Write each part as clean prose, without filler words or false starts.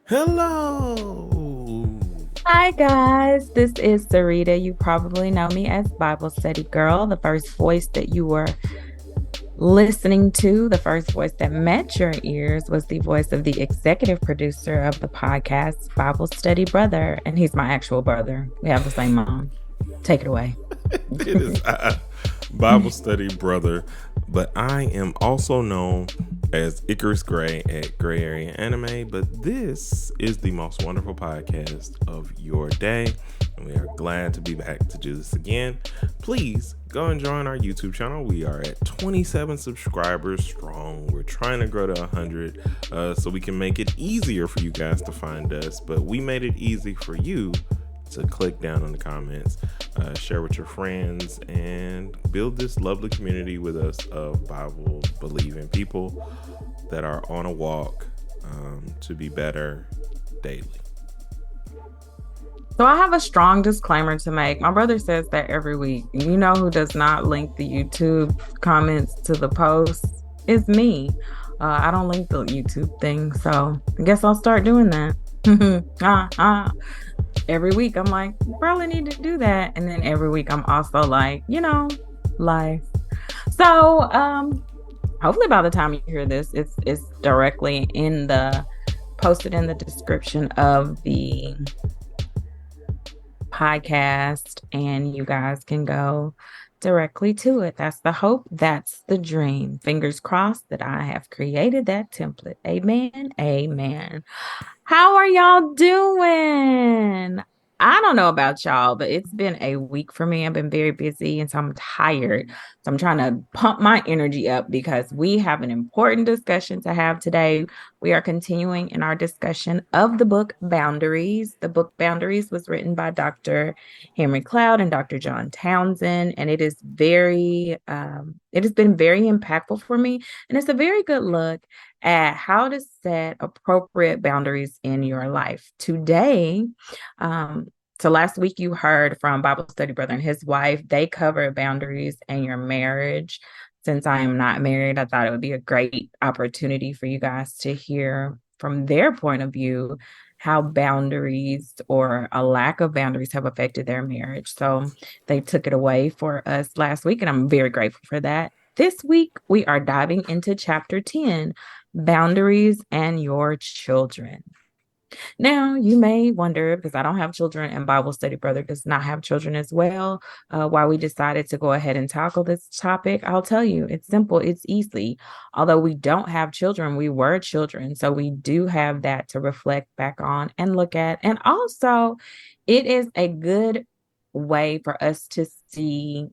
Hello. Hi guys, this is Sarita. You probably know me as Bible Study Girl. The first voice that you were listening to, the first voice that met your ears was the voice of the executive producer of the podcast, Bible Study Brother. And he's my actual brother. We have the same mom. Take it away. It is Bible study brother, but I am also known as Icarus Gray at Gray Area Anime. But this is the most wonderful podcast of your day, and we are glad to be back to do this again. Please go and join our YouTube channel. We are at 27 subscribers strong. We're trying to grow to 100 so we can make it easier for you guys to find us, but we made it easy for you to click down in the comments, share with your friends, and build this lovely community with us of Bible believing people that are on a walk to be better daily. So I have a strong disclaimer to make. My brother says that every week. You know who does not link the YouTube comments to the posts is me. I don't link the YouTube thing, so I guess I'll start doing that. Every week I'm like, you probably need to do that. And then every week I'm also like, life. So hopefully by the time you hear this, it's directly in the posted in the description of the podcast, and you guys can go directly to it. That's the hope. That's the dream. Fingers crossed that I have created that template. Amen. Amen. How are y'all doing? I don't know about y'all, but it's been a week for me. I've been very busy and so I'm tired. So I'm trying to pump my energy up because we have an important discussion to have today. We are continuing in our discussion of the book Boundaries. The book Boundaries was written by Dr. Henry Cloud and Dr. John Townsend, and it has been very impactful for me. And it's a very good look at how to set appropriate boundaries in your life. Today, so last week you heard from Bible Study Brother and his wife. They covered boundaries and your marriage. Since I am not married, I thought it would be a great opportunity for you guys to hear from their point of view how boundaries or a lack of boundaries have affected their marriage. So they took it away for us last week, and I'm very grateful for that. This week, we are diving into chapter 10, Boundaries and Your Children. Now, you may wonder, because I don't have children and Bible Study Brother does not have children as well, why we decided to go ahead and tackle this topic. I'll tell you, it's simple, it's easy. Although we don't have children, we were children. So we do have that to reflect back on and look at. And also, it is a good way for us to see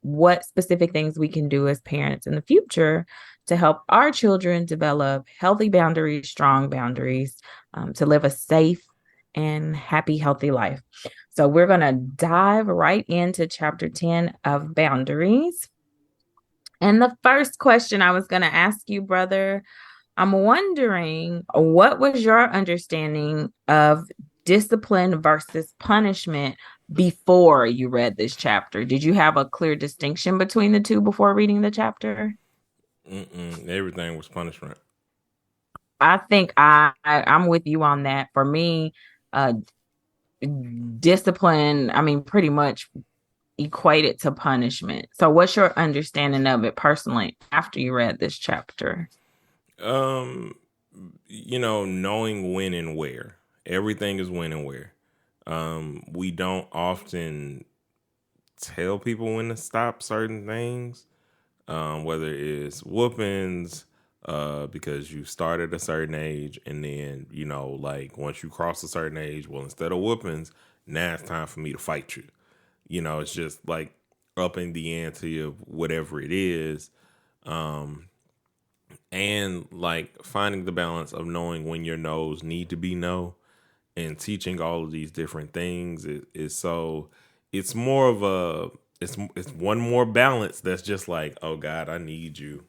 what specific things we can do as parents in the future to help our children develop healthy boundaries, strong boundaries, to live a safe and happy, healthy life. So we're going to dive right into chapter 10 of Boundaries. And the first question I was going to ask you, brother, I'm wondering, what was your understanding of discipline versus punishment before you read this chapter? Did you have a clear distinction between the two before reading the chapter? Everything was punishment. I think I'm with you on that. For me, uh, discipline, I mean, pretty much equated to punishment. So, what's your understanding of it personally after you read this chapter? Um, knowing when and where. Everything is when and where. We don't often tell people when to stop certain things, whether it's whoopings, because you start at a certain age, and then like once you cross a certain age, well, instead of whoopings, now it's time for me to fight you. It's just like upping the ante of whatever it is, and like finding the balance of knowing when your no's need to be no, and teaching all of these different things is so it's more of a it's one more balance that's just like, oh God, I need you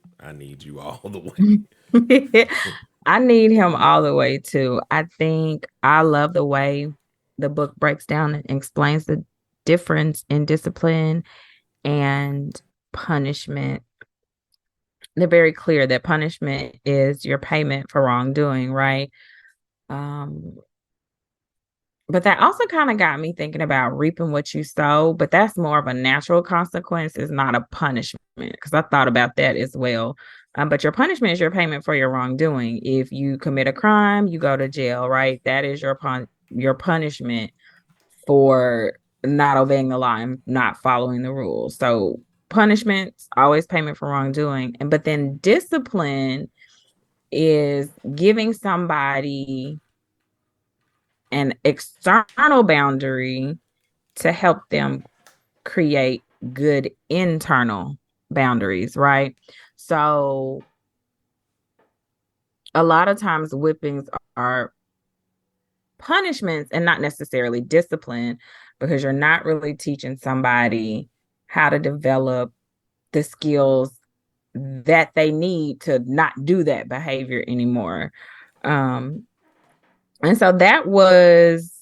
all the way. I need him all the way too. I think I love the way the book breaks down and explains the difference in discipline and punishment. They're very clear that punishment is your payment for wrongdoing, right? Um, but that also kind of got me thinking about reaping what you sow, but that's more of a natural consequence, is not a punishment. Because I thought about that as well. But your punishment is your payment for your wrongdoing. If you commit a crime, you go to jail, right? That is your punishment for not obeying the law and not following the rules. So punishments always payment for wrongdoing, and but then discipline is giving somebody an external boundary to help them create good internal boundaries, right? So a lot of times whippings are punishments and not necessarily discipline, because you're not really teaching somebody how to develop the skills that they need to not do that behavior anymore. And so that was,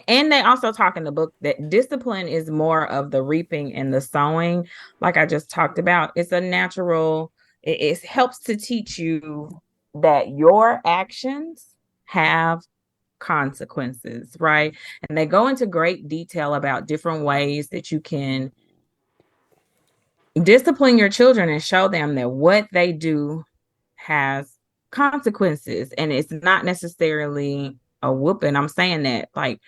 and they also talk in the book that discipline is more of the reaping and the sowing. Like I just talked about, it's a natural, it helps to teach you that your actions have consequences, right? And they go into great detail about different ways that you can discipline your children and show them that what they do has consequences. And it's not necessarily a whooping. I'm saying that, like,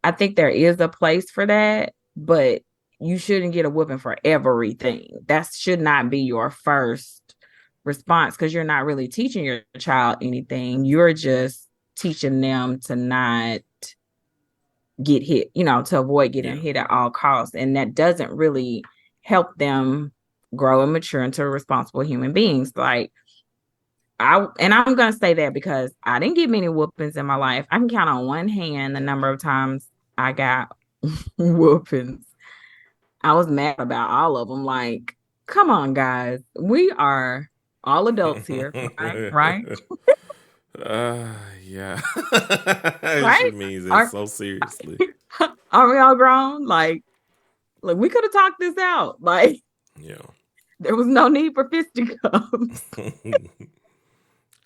I think there is a place for that, but you shouldn't get a whooping for everything. That should not be your first response, because you're not really teaching your child anything. You're just teaching them to not get hit, to avoid getting hit at all costs. And that doesn't really help them grow and mature into responsible human beings. Like, I'm gonna say that because I didn't get many whoopings in my life. I can count on one hand the number of times I got whoopings. I was mad about all of them. Like, come on, guys. We are all adults here, right? Right? Yeah. She Right? means it Are so seriously. are we all grown? Like we could have talked this out. Like, Yeah. there was no need for fisticuffs.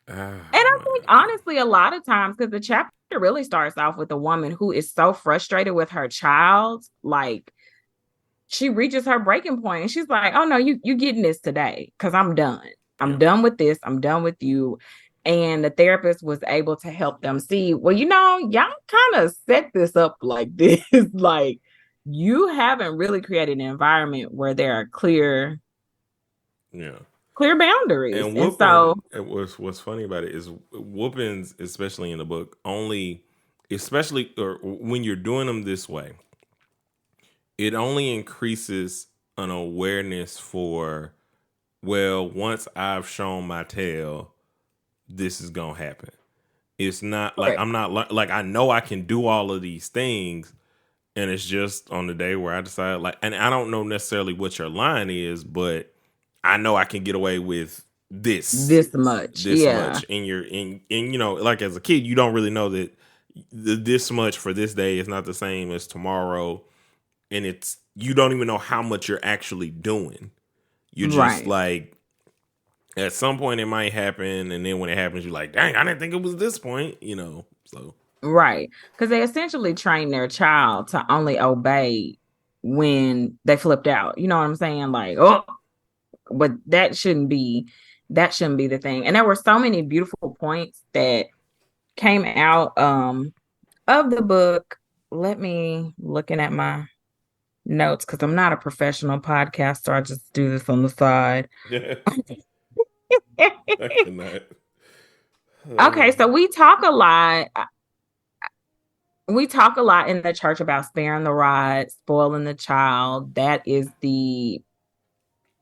And I think honestly, a lot of times, because the chapter really starts off with a woman who is so frustrated with her child, like she reaches her breaking point and she's like, "Oh no, you getting this today because I'm done. I'm done with this. I'm done with you." And the therapist was able to help them see, well, y'all kind of set this up like this. Like, you haven't really created an environment where there are clear boundaries. And And so, whooping, what's funny about it is whoopings, especially in the book, only, especially or when you're doing them this way, it only increases an awareness for, well, once I've shown my tail, this is gonna happen. It's not like I'm not like I know I can do all of these things, and it's just on the day where I decide, like, and I don't know necessarily what your line is, but I know I can get away with this much. much, and like as a kid, you don't really know that this much for this day is not the same as tomorrow, and you don't even know how much you're actually doing. You're just like, at some point it might happen, and then when it happens, you're like, dang, I didn't think it was this point, so. Right. Because they essentially train their child to only obey when they flipped out. You know what I'm saying? Like, oh, but that shouldn't be the thing. And there were so many beautiful points that came out of the book. Let me looking at my notes, because I'm not a professional podcaster. I just do this on the side. I cannot. Okay, so we talk a lot. We talk a lot in the church about sparing the rod, spoiling the child. That is the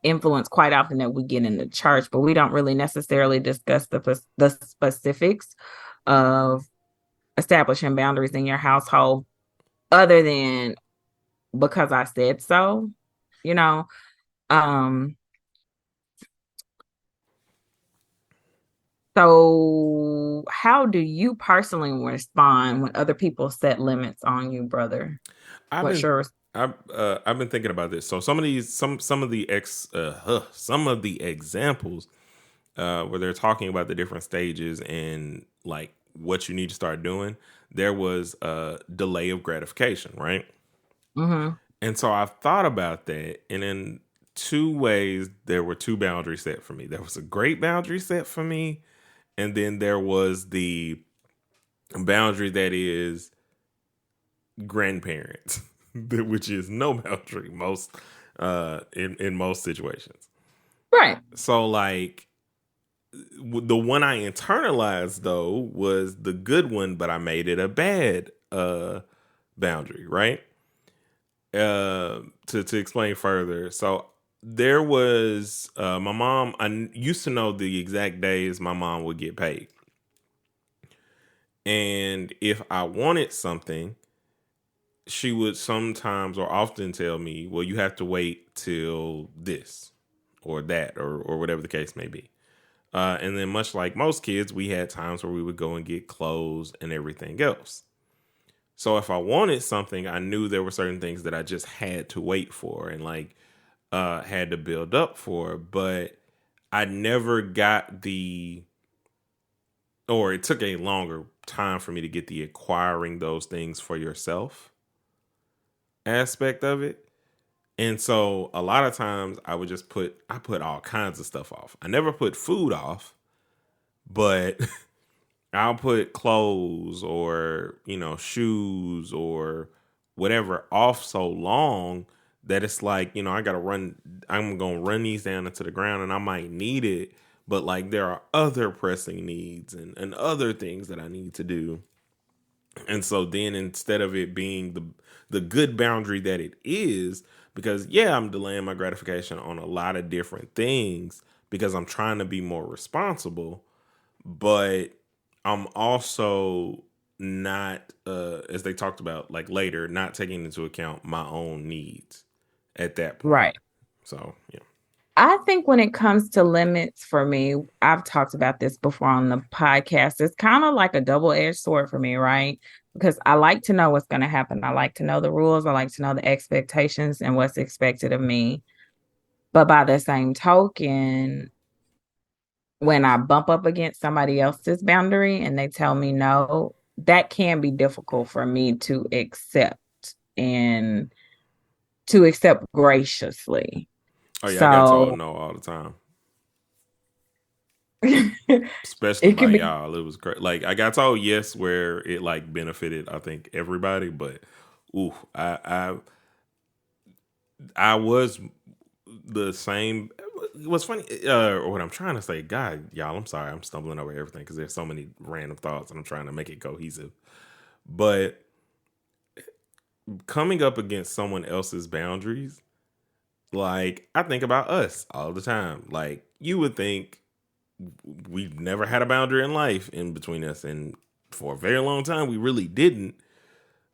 influence quite often that we get in the church, but we don't really necessarily discuss the specifics of establishing boundaries in your household, other than because I said so, you know. So how do you personally respond when other people set limits on you, brother? What's yours? I've been thinking about this. So some of the examples where they're talking about the different stages and like what you need to start doing, there was a delay of gratification, right? Mm-hmm. And so I've thought about that, and in two ways, there were two boundaries set for me. There was a great boundary set for me, and then there was the boundary that is grandparents, which is no boundary most in most situations. Right. So like the one I internalized though was the good one, but I made it a bad boundary, right? To explain further, so there was my mom. I used to know the exact days my mom would get paid, and if I wanted something, she would sometimes or often tell me, "Well, you have to wait till this or that or whatever the case may be." And then, much like most kids, we had times where we would go and get clothes and everything else. So if I wanted something, I knew there were certain things that I just had to wait for and like had to build up for. But I never got or it took a longer time for me to get the acquiring those things for yourself aspect of it. And so a lot of times I would just I put all kinds of stuff off. I never put food off, but I'll put clothes or, shoes or whatever off so long that it's like, I'm going to run these down into the ground and I might need it. But like there are other pressing needs and other things that I need to do. And so then instead of it being the good boundary that it is, because yeah, I'm delaying my gratification on a lot of different things because I'm trying to be more responsible, but I'm also not as they talked about like later, not taking into account my own needs at that point. Right. So yeah. I think when it comes to limits for me, I've talked about this before on the podcast. It's kind of like a double-edged sword for me, right? Because I like to know what's going to happen. I like to know the rules. I like to know the expectations and what's expected of me. But by the same token, when I bump up against somebody else's boundary and they tell me no, that can be difficult for me to accept and to accept graciously. Oh yeah, I got told So no all the time. Especially it by can be. y'all. It was great. Like I got told yes where it like benefited, I think, everybody, but ooh, I was the same. What's funny, or what I'm trying to say, God, y'all, I'm sorry, I'm stumbling over everything because there's so many random thoughts and I'm trying to make it cohesive. But coming up against someone else's boundaries, like I think about us all the time. Like you would think we've never had a boundary in life in between us, and for a very long time we really didn't.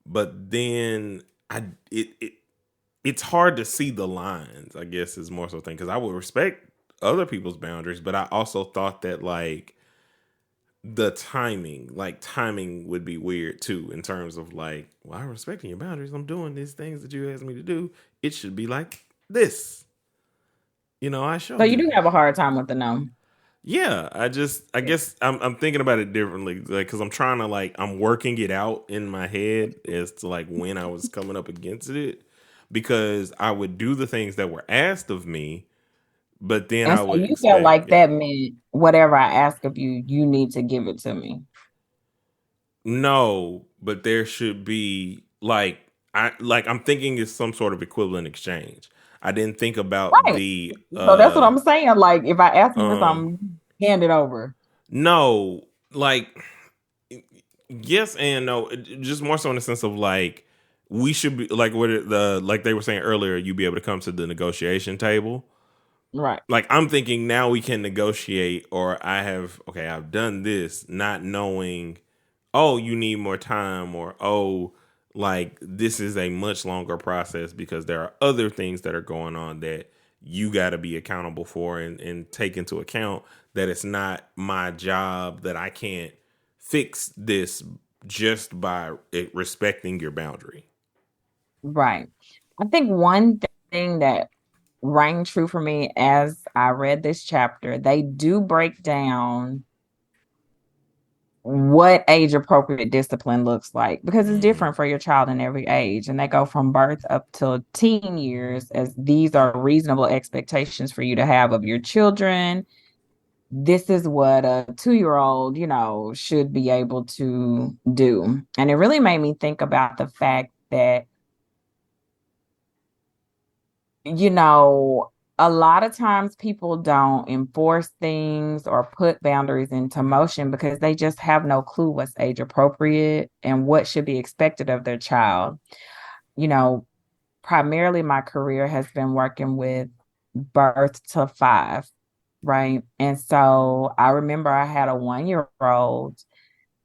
But then it's hard to see the lines, I guess is more so thing because I would respect other people's boundaries, but I also thought that like the timing would be weird too in terms of like, well, I'm respecting your boundaries. I'm doing these things that you asked me to do. It should be like this. I So showed you you do this. have a hard time with the no. Yeah, I guess I'm thinking about it differently, like because I'm trying to like I'm working it out in my head as to like when I was coming up against it, because I would do the things that were asked of me, but then And I so would you felt expect, like yeah, that meant whatever I ask of you, you need to give it to me. no, but there should be like I'm thinking it's some sort of equivalent exchange. I didn't think about Right. the So that's what I'm saying. Like if I ask you for um something, hand it over. no, like yes and no, just more so in the sense of like we should be like what the like they were saying earlier, you be able to come to the negotiation table. Right. Like I'm thinking now we can negotiate, or I've done this, not knowing, oh, you need more time, or oh, like this is a much longer process because there are other things that are going on that you got to be accountable for and take into account that it's not my job, that I can't fix this just by respecting your boundary. Right. I think one thing that rang true for me as I read this chapter. They do break down what age appropriate discipline looks like because it's Mm-hmm. different for your child in every age, and they go from birth up to teen years, as these are reasonable expectations for you to have of your children. This is what a 2-year-old, should be able to do. And it really made me think about the fact that, you know, a lot of times people don't enforce things or put boundaries into motion because they just have no clue what's age appropriate and what should be expected of their child. You know, primarily my career has been working with birth to 5, right? And so I remember I had a 1-year-old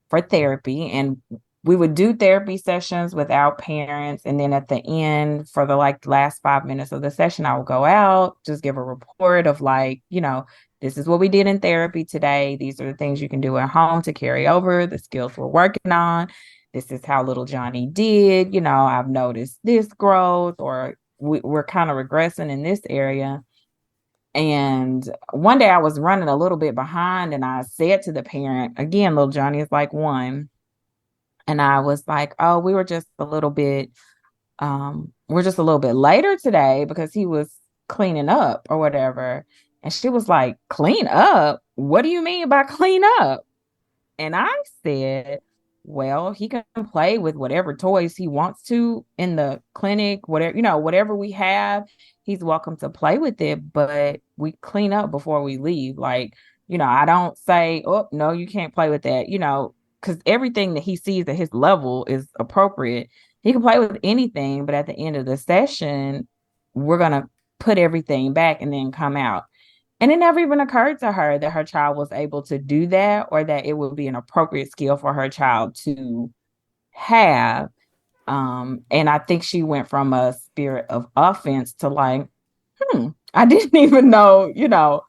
for therapy, and we would do therapy sessions without parents, and then at the end, for the last 5 minutes of the session, I would go out, just give a report of this is what we did in therapy today. These are the things you can do at home to carry over the skills we're working on. This is how little Johnny did. I've noticed this growth, or we're kind of regressing in this area. And one day I was running a little bit behind, and I said to the parent, again, little Johnny is like 1. And I was like, oh, we're just a little bit later today because he was cleaning up or whatever. And she was like, clean up? What do you mean by clean up? And I said, well, he can play with whatever toys he wants to in the clinic, whatever we have, he's welcome to play with it, but we clean up before we leave. I don't say, oh, no, you can't play with that, because everything that he sees at his level is appropriate. He can play with anything, but at the end of the session, we're going to put everything back and then come out. And it never even occurred to her that her child was able to do that, or that it would be an appropriate skill for her child to have. And I think she went from a spirit of offense to I didn't even know,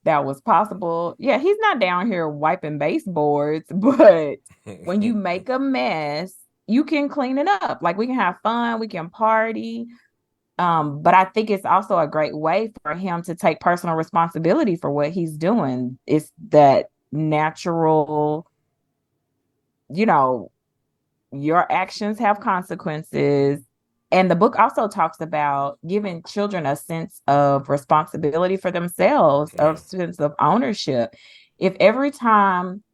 that was possible. Yeah, he's not down here wiping baseboards, but when you make a mess, you can clean it up. Like, we can have fun, we can party. But I think it's also a great way for him to take personal responsibility for what he's doing. It's that natural, your actions have consequences. And the book also talks about giving children a sense of responsibility for themselves, a sense of ownership. If every time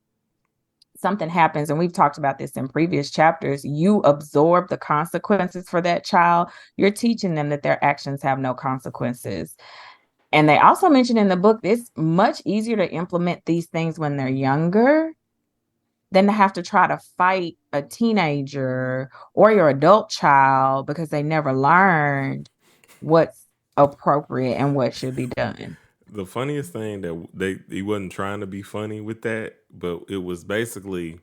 something happens, and we've talked about this in previous chapters, you absorb the consequences for that child, you're teaching them that their actions have no consequences. And they also mentioned in the book, it's much easier to implement these things when they're younger than to have to try to fight a teenager or your adult child because they never learned what's appropriate and what should be done. The funniest thing that he wasn't trying to be funny with that, but it was basically,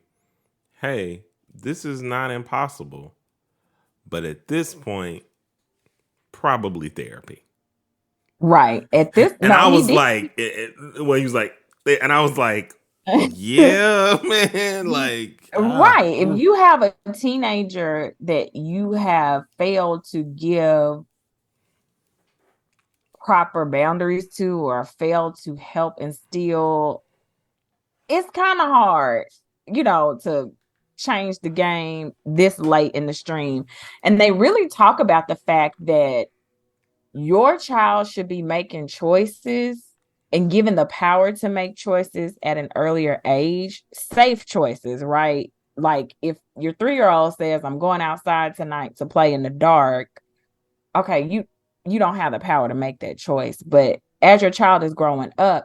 hey, this is not impossible, but at this point, probably therapy. Right. At this, And no, I he was did. like, when he was like, and I was like, yeah, man, like, Right. If you have a teenager that you have failed to give proper boundaries to, or failed to help instill, it's kind of hard, to change the game this late in the stream. And they really talk about the fact that your child should be making choices and given the power to make choices at an earlier age, safe choices, right? Like, if your 3-year-old says, I'm going outside tonight to play in the dark, okay, you don't have the power to make that choice. But as your child is growing up,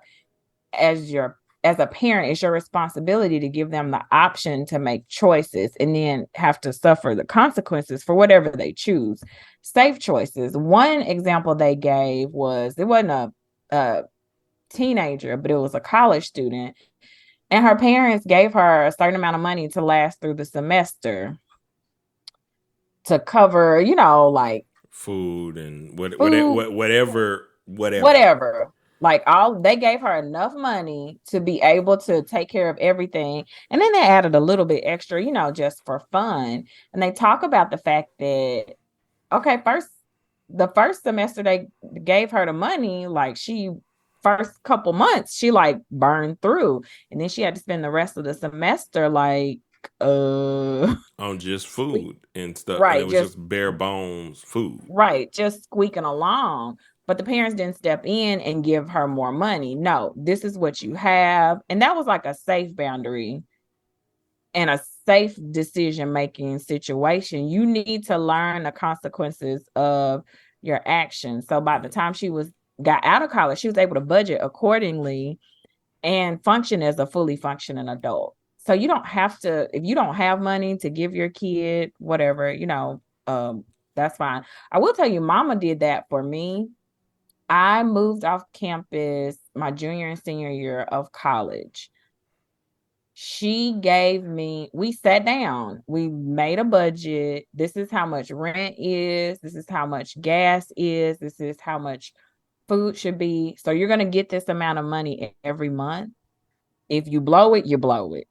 as a parent, it's your responsibility to give them the option to make choices and then have to suffer the consequences for whatever they choose. Safe choices. One example they gave was, it wasn't a teenager, but it was a college student. And her parents gave her a certain amount of money to last through the semester to cover, like food and food, whatever. Like, they gave her enough money to be able to take care of everything. And then they added a little bit extra, just for fun. And they talk about the fact that, okay, first, the first semester they gave her the money, like she first couple months, she like burned through. And then she had to spend the rest of the semester like On just food and stuff, and it right, was just bare bones food. just squeaking along. But the parents didn't step in and give her more money. No, this is what you have. And that was like a safe boundary and a safe decision making situation. You need to learn the consequences of your actions. So by the time she was got out of college, she was able to budget accordingly and function as a fully functioning adult. So you don't have to, if you don't have money to give your kid whatever, that's fine. I will tell you, mama did that for me. I moved off campus my junior and senior year of college. She gave me, we sat down, we made a budget. This is how much rent is, this is how much gas is, this is how much food should be. So you're going to get this amount of money every month. If you blow it, you blow it,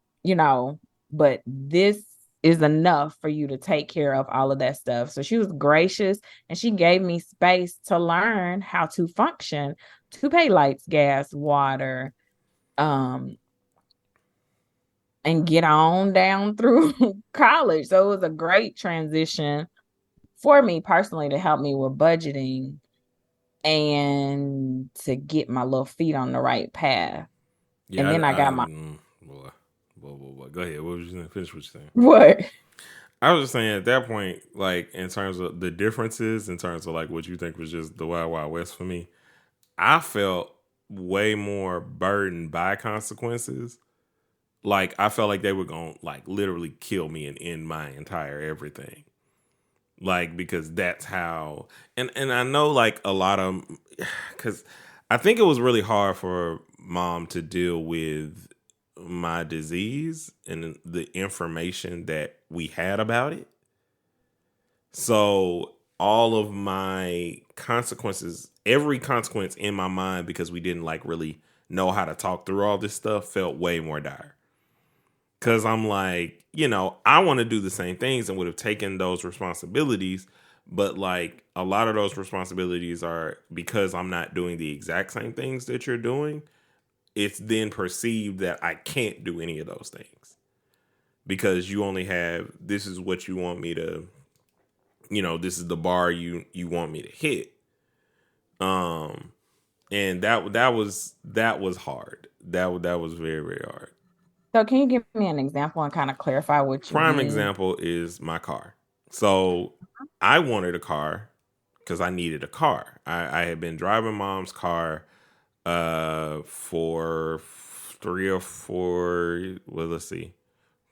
but this is enough for you to take care of all of that stuff. So she was gracious and she gave me space to learn how to function, to pay lights, gas, water, and get on down through college. So it was a great transition for me personally to help me with budgeting and to get my little feet on the right path. Yeah, And then I got my boy, go ahead. What was you saying? Finish what you're saying. what? I was just saying at that point, like in terms of the differences, in terms of like what you think was just the Wild Wild West for me, I felt way more burdened by consequences. Like I felt like they were gonna like literally kill me and end my entire everything. Like because that's how, and I know like a lot of, because I think it was really hard for mom to deal with my disease and the information that we had about it. So all of my consequences, every consequence in my mind, because we didn't like really know how to talk through all this stuff, felt way more dire. Cause I'm like, I want to do the same things and would have taken those responsibilities. But like a lot of those responsibilities are because I'm not doing the exact same things that you're doing. It's then perceived that I can't do any of those things because you only have, this is what you want me to, this is the bar you want me to hit. And that was hard. That was very, very hard. So can you give me an example and kind of clarify what you Prime mean? example is my car. So I wanted a car because I needed a car. I had been driving mom's car for 3 or 4. Well, let's see.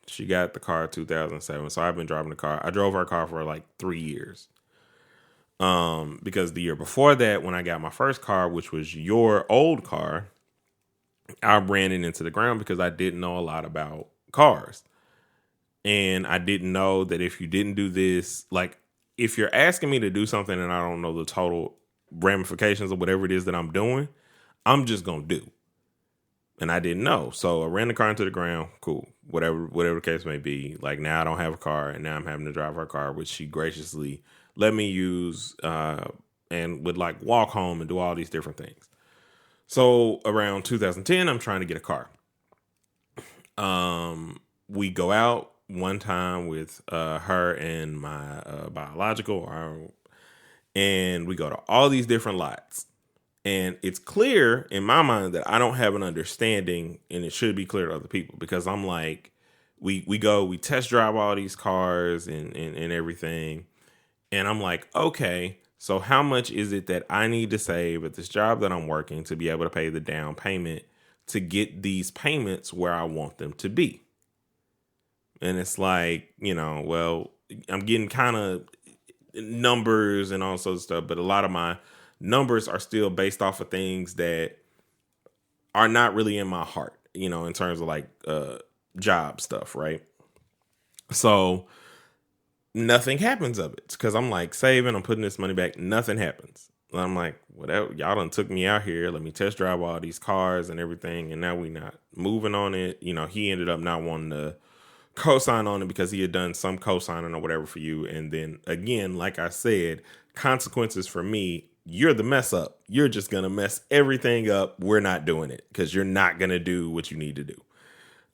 She got the car in 2007, so I've been driving the car. I drove her car for like 3 years. Because the year before that, when I got my first car, which was your old car, I ran it into the ground because I didn't know a lot about cars. And I didn't know that if you didn't do this, like if you're asking me to do something and I don't know the total ramifications of whatever it is that I'm doing, I'm just going to do. And I didn't know. So I ran the car into the ground. Cool. Whatever the case may be. Like now I don't have a car and now I'm having to drive her car, which she graciously let me use and would like walk home and do all these different things. So around 2010, I'm trying to get a car. We go out one time with her and my biological, and we go to all these different lots. And it's clear in my mind that I don't have an understanding, and it should be clear to other people because I'm like, we test drive all these cars and everything. And I'm like, okay, so how much is it that I need to save at this job that I'm working to be able to pay the down payment to get these payments where I want them to be? And it's like, well, I'm getting kind of numbers and all sorts of stuff, but a lot of my numbers are still based off of things that are not really in my heart, in terms of like job stuff, right? So nothing happens of it because I'm like saving, I'm putting this money back, nothing happens. And I'm like, whatever, y'all done took me out here, let me test drive all these cars and everything, and now we not moving on it. He ended up not wanting to co-sign on it because he had done some co-signing or whatever for you. And then again, like I said, consequences for me, you're the mess up. You're just going to mess everything up. We're not doing it because you're not going to do what you need to do.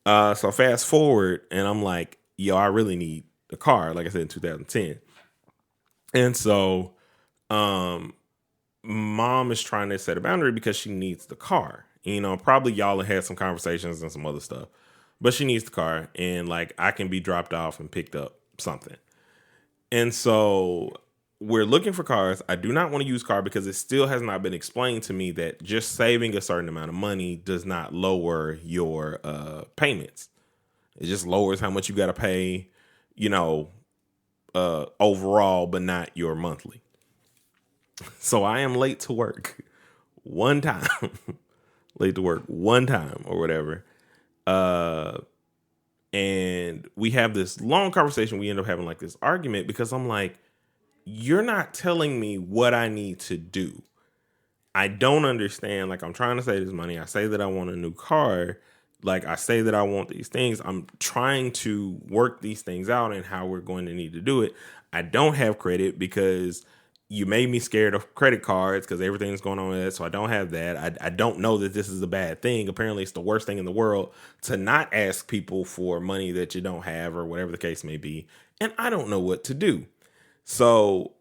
So fast forward and I'm like, yo, I really need the car. Like I said, in 2010. And so, mom is trying to set a boundary because she needs the car. You know, probably y'all had some conversations and some other stuff, but she needs the car and like I can be dropped off and picked up something. And so we're looking for cars. I do not want to use car because it still has not been explained to me that just saving a certain amount of money does not lower your payments. It just lowers how much you got to pay, you know, overall, but not your monthly. So I am late to work one time, late to work one time or whatever. And we have this long conversation. We end up having like this argument because I'm like, you're not telling me what I need to do. I don't understand. Like, I'm trying to save this money. I say that I want a new car. Like, I say that I want these things. I'm trying to work these things out and how we're going to need to do it. I don't have credit because you made me scared of credit cards because everything's going on with it. So I don't have that. I don't know that this is a bad thing. Apparently it's the worst thing in the world to not ask people for money that you don't have or whatever the case may be. And I don't know what to do. So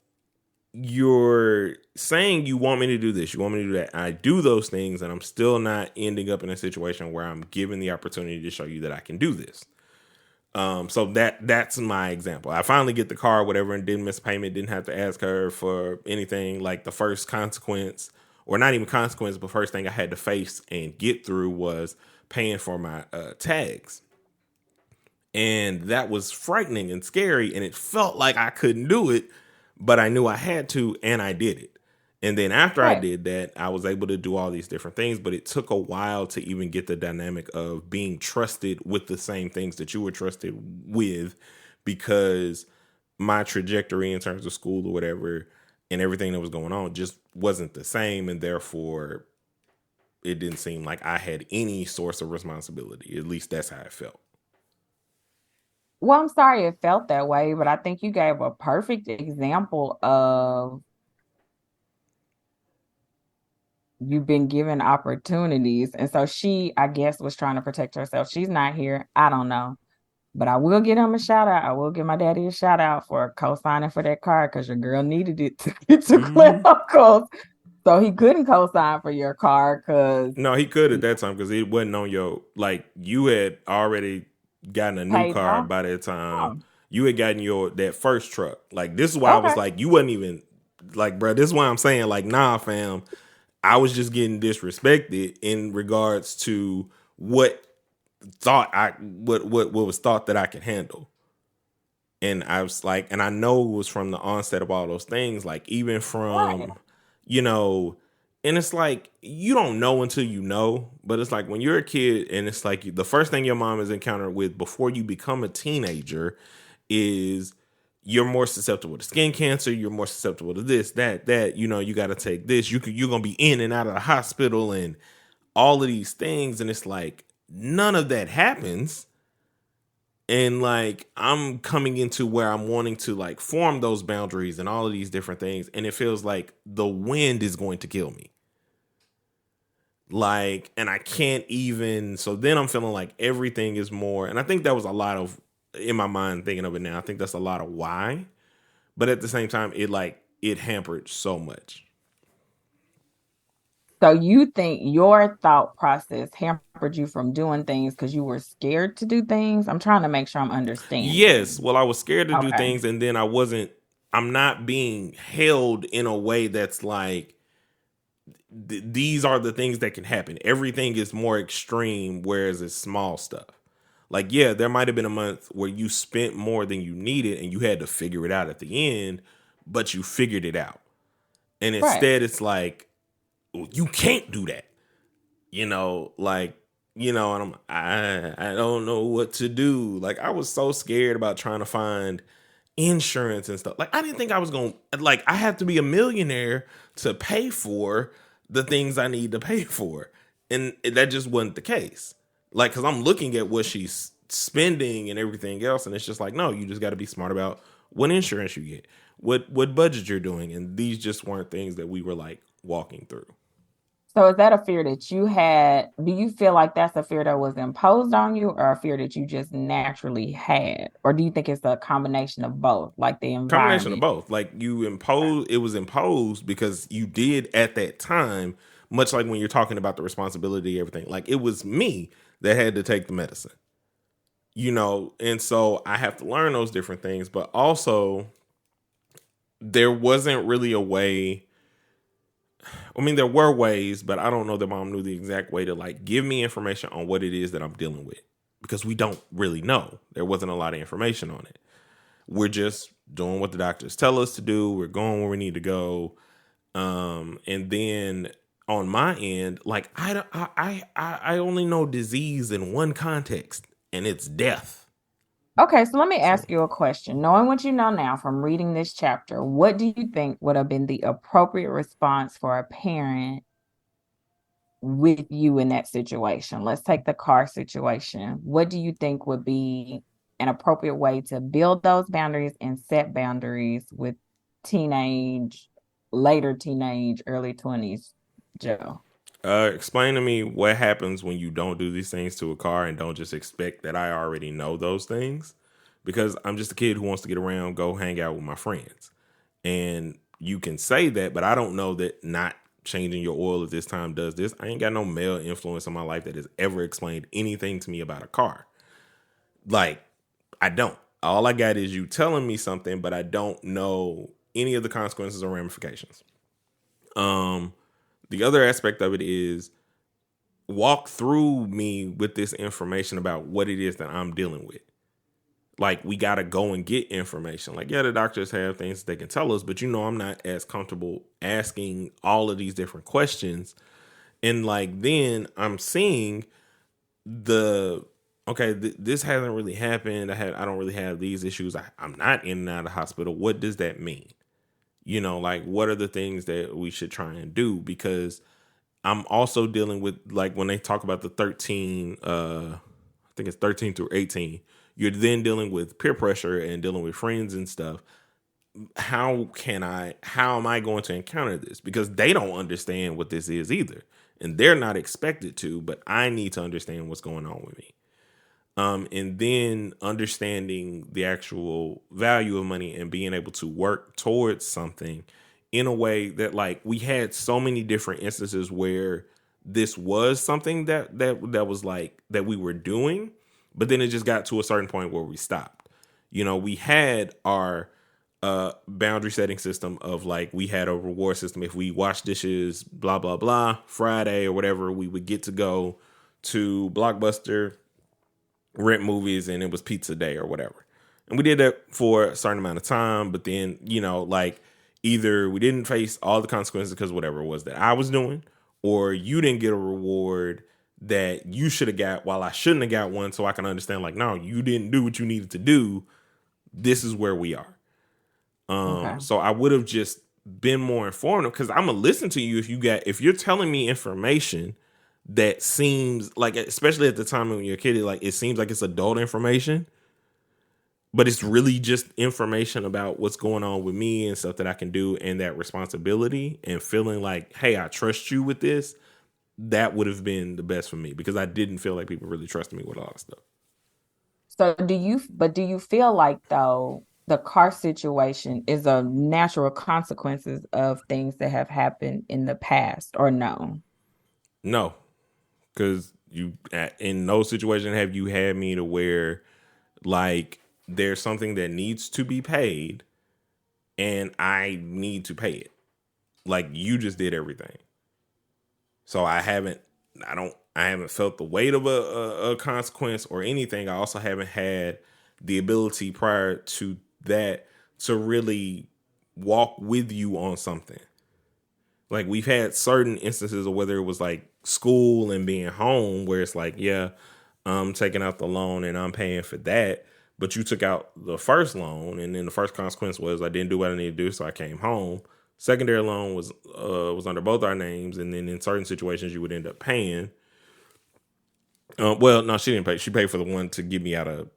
you're saying you want me to do this, you want me to do that. I do those things and I'm still not ending up in a situation where I'm given the opportunity to show you that I can do this. So that's my example. I finally get the car, whatever, and didn't miss payment, didn't have to ask her for anything. Like the first consequence, or not even consequence, but first thing I had to face and get through was paying for my tags. And that was frightening and scary, and it felt like I couldn't do it, but I knew I had to, and I did it. And then after I did that, I was able to do all these different things, but it took a while to even get the dynamic of being trusted with the same things that you were trusted with, because my trajectory in terms of school or whatever and everything that was going on just wasn't the same. And therefore, it didn't seem like I had any source of responsibility. At least that's how it felt. Well, I'm sorry it felt that way, but I think you gave a perfect example of you've been given opportunities. And so she, I guess, was trying to protect herself. She's not here. I don't know. But I will give him a shout out. I will give my daddy a shout out for co-signing for that car because your girl needed it to get to clinicals. So he couldn't co-sign for your car because... No, he could at that time because it wasn't on your... Like, you had already gotten a new car by that time. You had gotten that first truck. Like, this is why I was like, you wasn't even... Like, bro, this is why I'm saying, like, nah, fam. I was just getting disrespected in regards to what was thought that I could handle. And I was like, and I know it was from the onset of all those things, like even from, you know, and it's like, you don't know until you know, but it's like when you're a kid and it's like the first thing your mom is encountered with before you become a teenager is you're more susceptible to skin cancer. You're more susceptible to this, that, you know, you got to take this. You're going to be in and out of the hospital and all of these things. And it's like, none of that happens. And like, I'm coming into where I'm wanting to like form those boundaries and all of these different things. And it feels like the wind is going to kill me. Like, and I can't even, so then I'm feeling like everything is more, and I think that was a lot of, in my mind thinking of it now, I think that's a lot of why, but at the same time, it hampered so much. So you think your thought process hampered you from doing things because you were scared to do things? I'm trying to make sure I'm understanding. Yes. Well, I was scared to do things, and then I'm not being held in a way that's like, these are the things that can happen. Everything is more extreme, whereas it's small stuff. Like, yeah, there might have been a month where you spent more than you needed and you had to figure it out at the end, but you figured it out. And instead it's like, you can't do that. You know, like, you know, and I don't know what to do. Like, I was so scared about trying to find insurance and stuff. Like, I didn't think I was going to, like, I have to be a millionaire to pay for the things I need to pay for. And that just wasn't the case. Like, because I'm looking at what she's spending and everything else. And it's just like, no, you just got to be smart about what insurance you get, what budget you're doing. And these just weren't things that we were like walking through. So is that a fear that you had? Do you feel like that's a fear that was imposed on you or a fear that you just naturally had? Or do you think it's a combination of both, like the Combination of environment? both. Like it was imposed because you did at that time, much like when you're talking about the responsibility, everything. Like it was me that had to take the medicine, and so I have to learn those different things, but also there wasn't really a way. I mean, there were ways, but I don't know that mom knew the exact way to like give me information on what it is that I'm dealing with because we don't really know. There wasn't a lot of information on it. We're just doing what the doctors tell us to do. We're going where we need to go. And then on my end, like I only know disease in one context, and it's death. Okay, so let me So ask you a question. Knowing what you know now from reading this chapter, what do you think would have been the appropriate response for a parent with you in that situation? Let's take the car situation. What do you think would be an appropriate way to build those boundaries and set boundaries with teenage, later teenage, early 20s, Joe? explain to me what happens when you don't do these things to a car and don't just expect that I already know those things because I'm just a kid who wants to get around, go hang out with my friends. And you can say that, but I don't know that not changing your oil at this time does this. I ain't got no male influence in my life that has ever explained anything to me about a car. Like, I don't. All I got is you telling me something, but I don't know any of the consequences or ramifications. Um, the other aspect of it is walk through me with this information about what it is that I'm dealing with. Like, we got to go and get information. Like, yeah, the doctors have things they can tell us, but I'm not as comfortable asking all of these different questions. And like, then I'm seeing okay, this hasn't really happened. I don't really have these issues. I'm not in and out of the hospital. What does that mean? Like, what are the things that we should try and do? Because I'm also dealing with, like, when they talk about the 13, I think it's 13 through 18, you're then dealing with peer pressure and dealing with friends and stuff. How am I going to encounter this? Because they don't understand what this is either. And they're not expected to, but I need to understand what's going on with me. And then understanding the actual value of money and being able to work towards something in a way that, like, we had so many different instances where this was something that was like that we were doing, but then it just got to a certain point where we stopped. We had our boundary setting system of, like, we had a reward system. If we wash dishes, blah, blah, blah, Friday or whatever, we would get to go to Blockbuster, rent movies, and it was pizza day or whatever. And we did that for a certain amount of time, but then, like, either we didn't face all the consequences because whatever it was that I was doing, or you didn't get a reward that you should have got while I shouldn't have got one, so I can understand, like, no, you didn't do what you needed to do. This is where we are. Okay. So I would have just been more informed, because I'm gonna listen to you if you're telling me information that seems like, especially at the time when you're a kid, like, it seems like it's adult information, but it's really just information about what's going on with me and stuff that I can do, and that responsibility and feeling like, hey, I trust you with this. That would have been the best for me, because I didn't feel like people really trusted me with a lot of stuff. So do you feel like, though, the car situation is a natural consequences of things that have happened in the past, or no? No, because in no situation have you had me to where, like, there's something that needs to be paid and I need to pay it. Like, you just did everything. So I haven't felt the weight of a consequence or anything. I also haven't had the ability prior to that to really walk with you on something. Like, we've had certain instances of whether it was like school and being home where it's like, yeah, I'm taking out the loan and I'm paying for that. But you took out the first loan, and then the first consequence was I didn't do what I needed to do, so I came home. Secondary loan was under both our names, and then in certain situations you would end up paying. Well, no, she didn't pay. She paid for the one to get me out of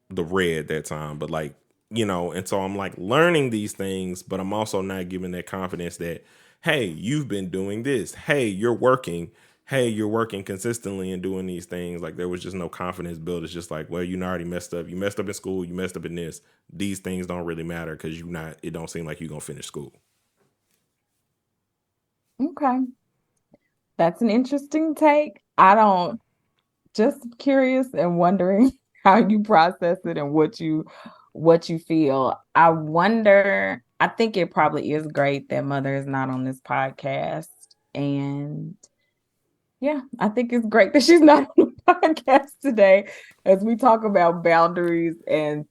the red that time. But like, and so I'm like learning these things, but I'm also not giving that confidence that, hey, you've been doing this. Hey, you're working. Hey, you're working consistently and doing these things. Like there was just no confidence built. It's just like, well, you already messed up. You messed up in school. You messed up in this. These things don't really matter because it don't seem like you're going to finish school. Okay. That's an interesting take. I don't, just curious and wondering how you process it and what you feel. I wonder, I think it probably is great that Mother is not on this podcast. And yeah, I think it's great that she's not on the podcast today as we talk about boundaries and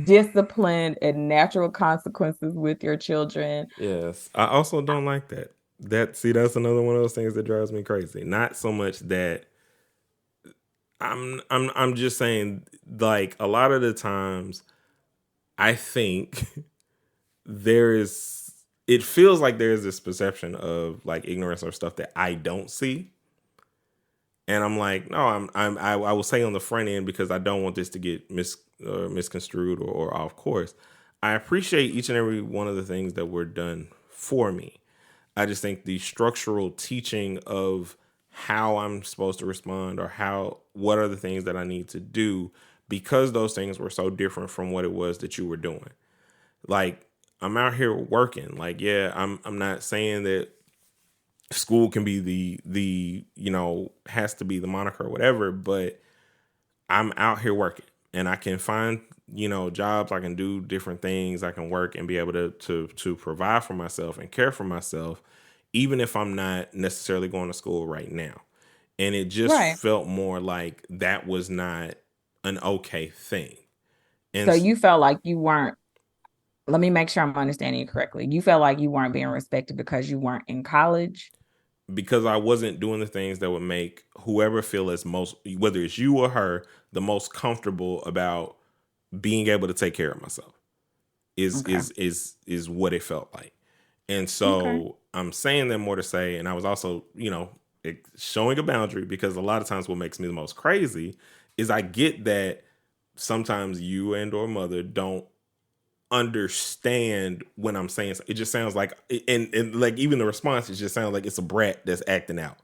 discipline and natural consequences with your children. Yes. I also don't like that. That's another one of those things that drives me crazy. Not so much that I'm just saying, like, a lot of the times I think it feels like there's this perception of like ignorance or stuff that I don't see. And I'm like, no, I will say on the front end, because I don't want this to get misconstrued or off course. I appreciate each and every one of the things that were done for me. I just think the structural teaching of how I'm supposed to respond, or what are the things that I need to do, because those things were so different from what it was that you were doing. Like, I'm out here working. Like, yeah, I'm not saying that school can be the has to be the moniker or whatever, but I'm out here working and I can find jobs. I can do different things. I can work and be able to provide for myself and care for myself, even if I'm not necessarily going to school right now. And it just Right. felt more like that was not an okay thing. So And you felt like you weren't, let me make sure I'm understanding you correctly. You felt like you weren't being respected because you weren't in college? because I wasn't doing the things that would make whoever feel as most, whether it's you or her, the most comfortable about being able to take care of myself is Okay. is what it felt like. And Okay. so I'm saying that more to say, and I was also, showing a boundary, because a lot of times what makes me the most crazy is I get that sometimes you and or mother don't understand when I'm saying it. Just sounds like, and like even the response, it just sounds like it's a brat that's acting out.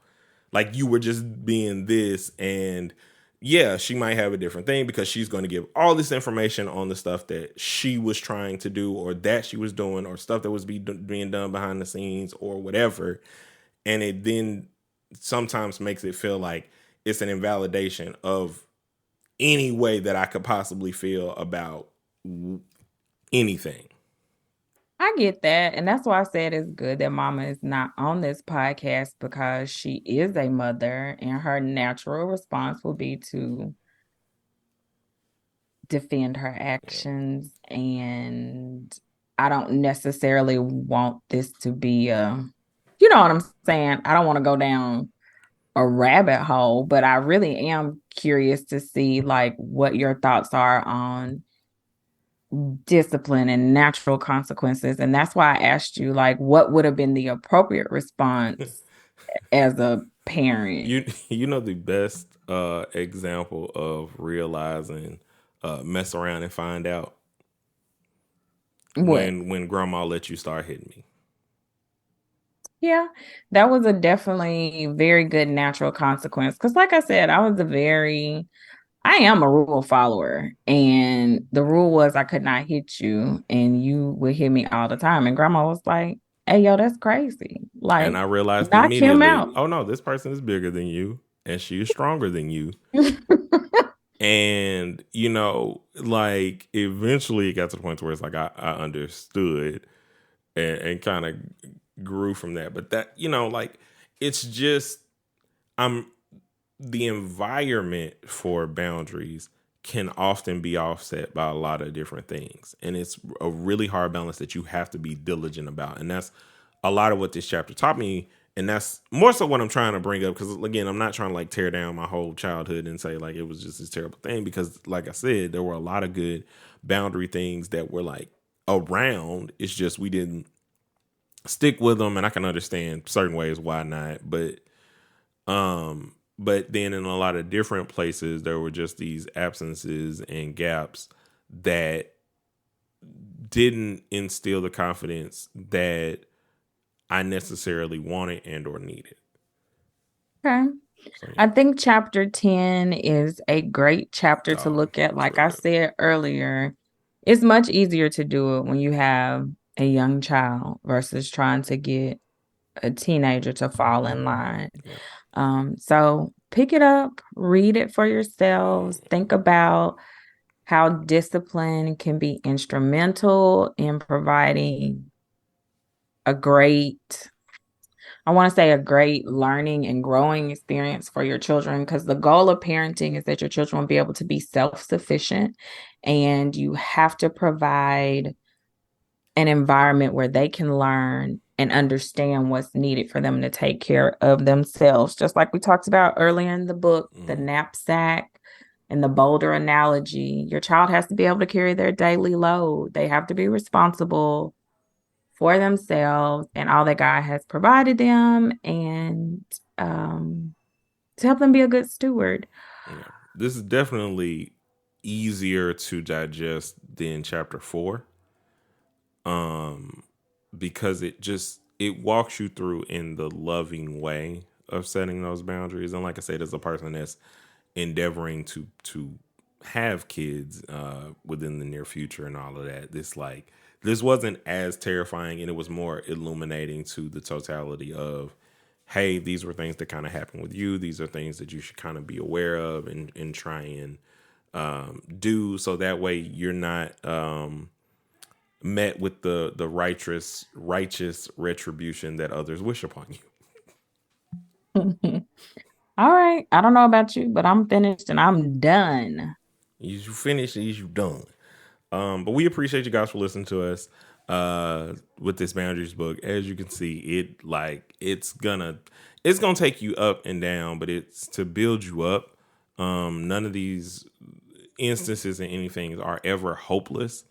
Like you were just being this, and yeah, she might have a different thing because she's going to give all this information on the stuff that she was trying to do or that she was doing or stuff that was being done behind the scenes or whatever. And it then sometimes makes it feel like it's an invalidation of any way that I could possibly feel about anything. I get that. And that's why I said it's good that Mama is not on this podcast, because she is a mother and her natural response will be to defend her actions. And I don't necessarily want this to be you know what I'm saying? I don't want to go down a rabbit hole, but I really am curious to see like what your thoughts are on discipline and natural consequences. And that's why I asked you, like, what would have been the appropriate response as a parent? You know the best example of realizing mess around and find out, What? when grandma let you start hitting me. Yeah, that was a definitely very good natural consequence. Because, like I said, I am a rule follower. And the rule was I could not hit you, and you would hit me all the time. And grandma was like, hey, yo, that's crazy. And Like, I realized knock him immediately, out. oh no, this person is bigger than you and she is stronger than you. And like eventually it got to the point where it's like I understood and kind of grew from that. But that, like, it's just, I'm the environment for boundaries can often be offset by a lot of different things. And it's a really hard balance that you have to be diligent about. And that's a lot of what this chapter taught me. And that's more so what I'm trying to bring up. Because again, I'm not trying to like tear down my whole childhood and say like it was just this terrible thing. Because like I said, there were a lot of good boundary things that were like around. It's just we didn't stick with them. And I can understand certain ways why not. But But then in a lot of different places, there were just these absences and gaps that didn't instill the confidence that I necessarily wanted and or needed. Okay. So yeah. I think chapter 10 is a great chapter to Oh, look at. it's Like really I good. said earlier, it's much easier to do it when you have a young child versus trying to get a teenager to fall in line. Yeah. So pick it up, read it for yourselves, think about how discipline can be instrumental in providing a great, I want to say a great learning and growing experience for your children, because the goal of parenting is that your children will be able to be self-sufficient, and you have to provide an environment where they can learn and understand what's needed for them to take care of themselves. Just like we talked about earlier in the book, the knapsack and the boulder analogy, your child has to be able to carry their daily load. They have to be responsible for themselves and all that God has provided them, and to help them be a good steward. Yeah. This is definitely easier to digest than chapter 4. Because it walks you through in the loving way of setting those boundaries. And like I said, as a person that's endeavoring to have kids within the near future and all of that, this wasn't as terrifying, and it was more illuminating to the totality of, hey, these were things that kind of happened with you. These are things that you should kind of be aware of and try and do, so that way you're not met with the righteous retribution that others wish upon you. All right. I don't know about you, but I'm finished and I'm done. You finish, you done. But we appreciate you guys for listening to us with this boundaries book. As you can see, it's gonna take you up and down, but it's to build you up. None of these instances and anything are ever hopeless.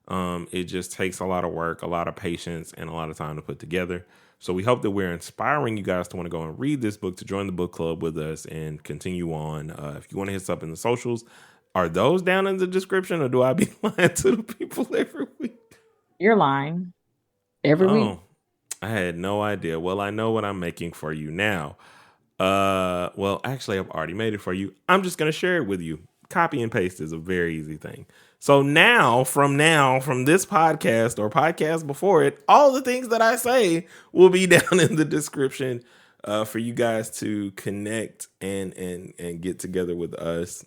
It just takes a lot of work, a lot of patience, and a lot of time to put together. So we hope that we're inspiring you guys to want to go and read this book, to join the book club with us and continue on. If you want to hit us up in the socials, are those down in the description, or do I be lying to the people every week? You're lying every week. Oh, I had no idea. Well, I know what I'm making for you now. Well, actually, I've already made it for you. I'm just going to share it with you. Copy and paste is a very easy thing. So from this podcast or podcast before it, all the things that I say will be down in the description for you guys to connect and get together with us.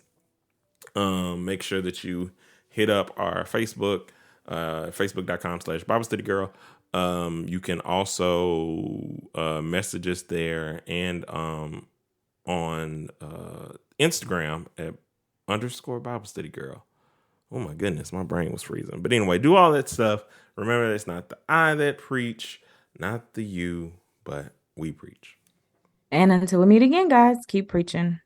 Make sure that you hit up our Facebook, facebook.com/biblestudygirl. You can also message us there and on Instagram at _BibleStudyGirl. Oh my goodness, my brain was freezing. But anyway, do all that stuff. Remember, it's not the I that preach, not the you, but we preach. And until we meet again, guys, keep preaching.